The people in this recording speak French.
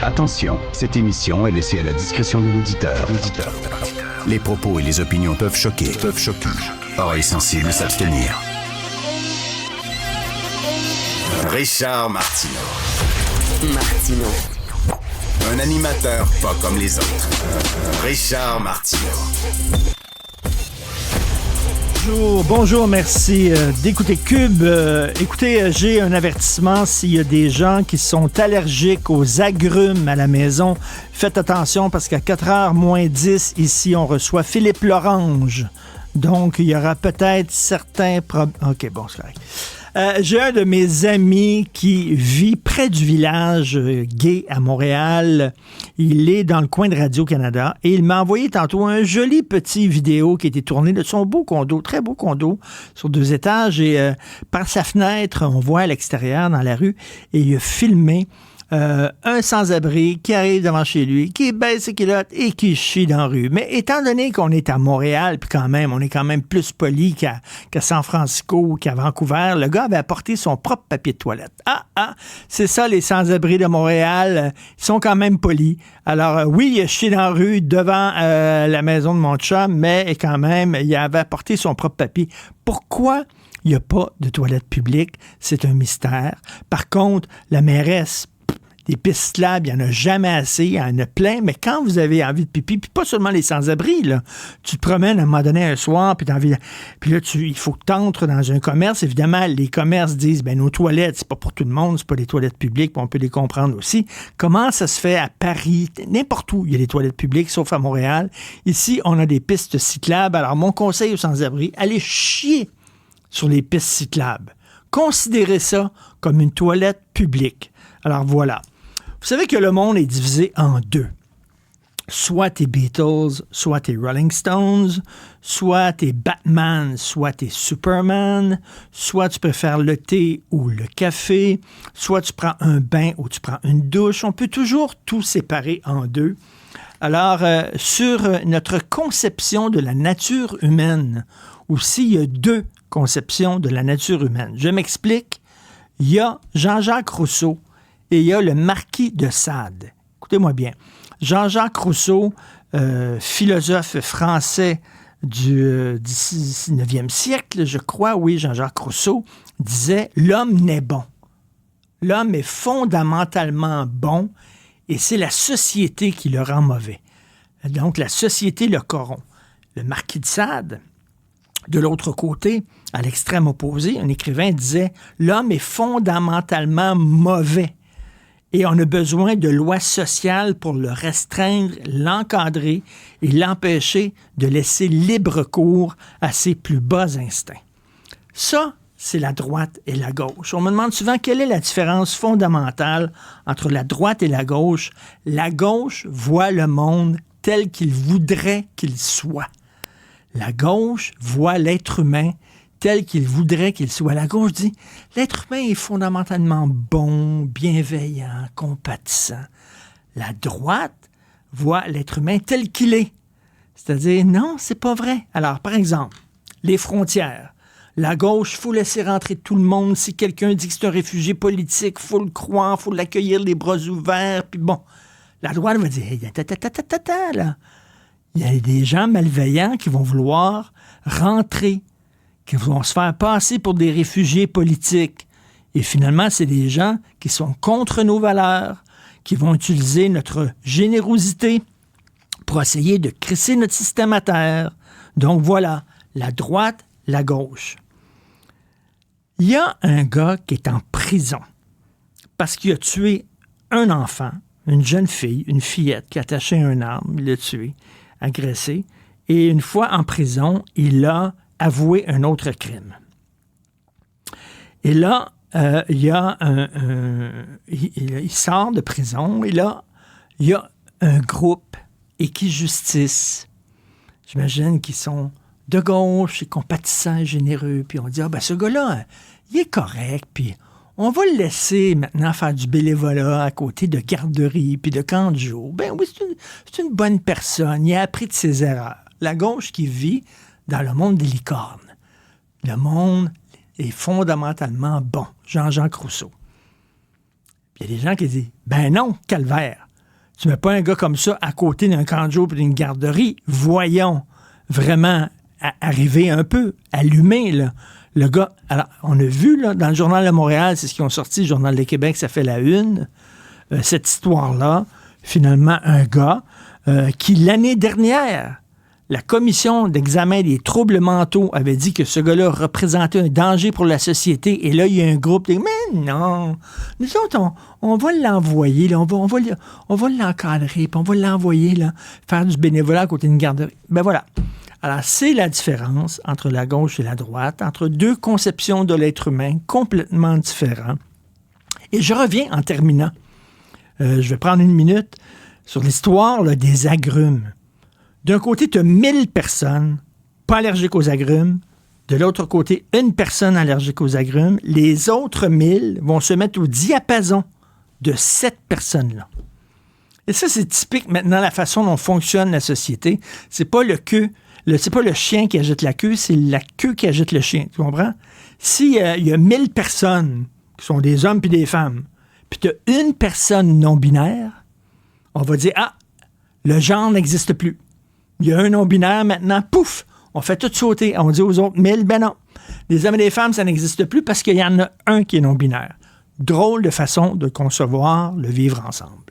Attention, cette émission est laissée à la discrétion de l'auditeur. Les propos et les opinions peuvent choquer. Oreilles sensibles s'abstenir. Richard Martineau. Un animateur pas comme les autres. Richard Martineau. Bonjour, merci d'écouter Cube. Écoutez, j'ai un avertissement s'il y a des gens qui sont allergiques aux agrumes à la maison. Faites attention parce qu'à 4h moins 10, ici, on reçoit Philippe Lorange. Donc, il y aura peut-être certains problèmes. OK, bon, c'est correct. J'ai un de mes amis qui vit près du village gay à Montréal. Il est dans le coin de Radio-Canada et il m'a envoyé tantôt un joli petit vidéo qui a été tourné de son beau condo, très beau condo, sur 2 étages. Et par sa fenêtre, on voit à l'extérieur, dans la rue, et il a filmé un sans-abri qui arrive devant chez lui, qui baisse ses culottes et qui chie dans la rue. Mais étant donné qu'on est à Montréal, puis quand même, on est quand même plus poli qu'à San Francisco ou qu'à Vancouver, le gars avait apporté son propre papier de toilette. C'est ça, les sans-abri de Montréal, ils sont quand même polis. Alors, oui, il a chié dans la rue devant la maison de mon chum, mais quand même, il avait apporté son propre papier. Pourquoi il n'y a pas de toilette publique? C'est un mystère. Par contre, la mairesse, des pistes cyclables, il n'y en a jamais assez, il y en a plein, mais quand vous avez envie de pipi, puis pas seulement les sans-abri, là, tu te promènes à un moment donné un soir, puis là, il faut que tu entres dans un commerce. Évidemment, les commerces disent, nos toilettes, c'est pas pour tout le monde, c'est pas des toilettes publiques, puis on peut les comprendre aussi. Comment ça se fait à Paris? N'importe où, il y a des toilettes publiques, sauf à Montréal. Ici, on a des pistes cyclables. Alors, mon conseil aux sans-abri, allez chier sur les pistes cyclables. Considérez ça comme une toilette publique. Alors, voilà. Vous savez que le monde est divisé en 2. Soit t'es Beatles, soit t'es Rolling Stones, soit t'es Batman, soit t'es Superman, soit tu préfères le thé ou le café, soit tu prends un bain ou tu prends une douche. On peut toujours tout séparer en 2. Alors, sur notre conception de la nature humaine, aussi, il y a 2 conceptions de la nature humaine. Je m'explique. Il y a Jean-Jacques Rousseau et il y a le marquis de Sade. Écoutez-moi bien. Jean-Jacques Rousseau, philosophe français du 19e siècle, je crois, oui, Jean-Jacques Rousseau, disait « L'homme naît bon. L'homme est fondamentalement bon et c'est la société qui le rend mauvais. Donc, la société le corrompt. » Le marquis de Sade, de l'autre côté, à l'extrême opposé, un écrivain disait « L'homme est fondamentalement mauvais. Et on a besoin de lois sociales pour le restreindre, l'encadrer et l'empêcher de laisser libre cours à ses plus bas instincts. » Ça, c'est la droite et la gauche. On me demande souvent quelle est la différence fondamentale entre la droite et la gauche. La gauche voit le monde tel qu'il voudrait qu'il soit. La gauche voit l'être humain tel qu'il voudrait qu'il soit. La gauche dit, l'être humain est fondamentalement bon, bienveillant, compatissant. La droite voit l'être humain tel qu'il est. C'est-à-dire, non, c'est pas vrai. Alors, par exemple, les frontières. La gauche, il faut laisser rentrer tout le monde. Si quelqu'un dit que c'est un réfugié politique, il faut le croire, il faut l'accueillir les bras ouverts. Puis bon, la droite va dire, là. Il y a des gens malveillants qui vont vouloir rentrer, qui vont se faire passer pour des réfugiés politiques. Et finalement, c'est des gens qui sont contre nos valeurs, qui vont utiliser notre générosité pour essayer de crisser notre système à terre. Donc voilà, la droite, la gauche. Il y a un gars qui est en prison parce qu'il a tué un enfant, une jeune fille, une fillette qui attachait une arme, il l'a tué, agressé, et une fois en prison, il a avoué un autre crime. Et là, il sort de prison, et là, il y a un groupe, Équijustice, j'imagine qu'ils sont de gauche, et compatissants et généreux, puis on dit, ce gars-là, il est correct, puis on va le laisser maintenant faire du bénévolat à côté de garderies puis de camps de jour. Ben oui, c'est une bonne personne. Il a appris de ses erreurs. La gauche qui vit dans le monde des licornes. Le monde est fondamentalement bon. Jean-Jacques Rousseau. Il y a des gens qui disent, ben non, calvaire. Tu mets pas un gars comme ça à côté d'un camp de jour et d'une garderie. Voyons vraiment arriver un peu, allumer, là. Le gars, alors, on a vu, là, dans le Journal de Montréal, c'est ce qu'ils ont sorti, le Journal de Québec, ça fait la une, cette histoire-là, finalement, un gars qui, l'année dernière, la commission d'examen des troubles mentaux avait dit que ce gars-là représentait un danger pour la société, et là, il y a un groupe qui dit, mais non, nous autres, on va l'envoyer, là, on va l'encadrer, puis on va l'envoyer, là, faire du bénévolat à côté d'une garderie. Ben voilà. Alors, c'est la différence entre la gauche et la droite, entre deux conceptions de l'être humain complètement différentes. Et je reviens en terminant. Je vais prendre une minute sur l'histoire là, des agrumes. D'un côté, tu as 1000 personnes pas allergiques aux agrumes. De l'autre côté, une personne allergique aux agrumes. Les autres 1000 vont se mettre au diapason de cette personne-là. Et ça, c'est typique maintenant la façon dont fonctionne la société. C'est pas c'est pas le chien qui agite la queue, c'est la queue qui agite le chien. Tu comprends? S'il y a 1000 personnes qui sont des hommes puis des femmes, puis tu as une personne non-binaire, on va dire, le genre n'existe plus. Il y a un non-binaire maintenant, pouf, on fait tout sauter. On dit aux autres 1000, ben non. Les hommes et les femmes, ça n'existe plus parce qu'il y en a un qui est non-binaire. Drôle de façon de concevoir le vivre ensemble.